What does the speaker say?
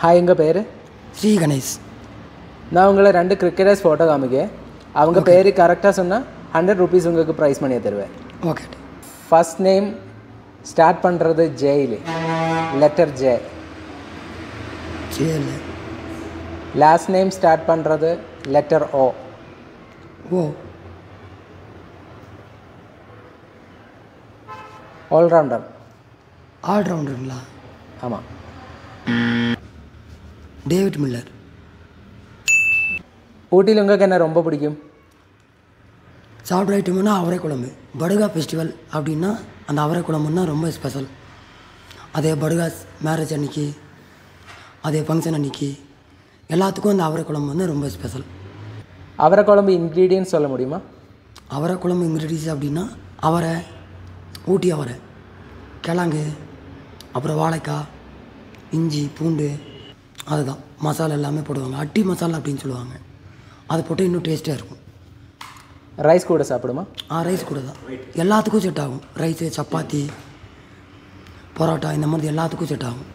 Hi, எங்கள் பேர் ஸ்ரீ கணேஷ். நான் உங்களை 2 கிரிக்கெட்டர்ஸ் ஃபோட்டோ காமிக்கேன். அவங்க பேர் கரெக்டாக சொன்னால் 100 rupees உங்களுக்கு ப்ரைஸ் பண்ணியே தருவேன். ஓகே. ஃபர்ஸ்ட் நேம் ஸ்டார்ட் பண்ணுறது ஜேயில், லெட்டர் ஜே. ஜேயில். லாஸ்ட் நேம் ஸ்டார்ட் பண்ணுறது லெட்டர் ஓ. ஓ. ஆல்ரவுண்டர். ஆல்ரவுண்டருங்களா? ஆமாம். David Miller. ஊட்டியில் உங்களுக்கு என்ன ரொம்ப பிடிக்கும்? சாப்பிட்ற ஐட்டம்னா அவரை குழம்பு. படுகா ஃபெஸ்டிவல் அப்படின்னா அந்த அவரை குழம்புன்னா ரொம்ப ஸ்பெஷல். அதே படுகாஸ் மேரேஜ் அன்றைக்கி, அதே ஃபங்க்ஷன் அன்றைக்கி எல்லாத்துக்கும் அந்த அவரை குழம்பு வந்து ரொம்ப ஸ்பெஷல். அவரை குழம்பு இன்க்ரீடியன்ஸ் சொல்ல முடியுமா? அவரை குழம்பு இன்க்ரீடியன்ஸ் அப்படின்னா அவரை, ஊட்டி அவரை, கிழங்கு, அப்புறம் வாழைக்காய், இஞ்சி, பூண்டு, அதுதான் மசாலா எல்லாமே போடுவாங்க. அட்டி மசாலா அப்படின்னு சொல்லுவாங்க. அதை போட்டு இன்னும் டேஸ்ட்டாக இருக்கும். ரைஸ் கூட சாப்பிடுமா? ரைஸ் கூட தான். எல்லாத்துக்கும் செட் ஆகும். ரைஸு, சப்பாத்தி, பரோட்டா இந்த மாதிரி எல்லாத்துக்கும் செட் ஆகும்.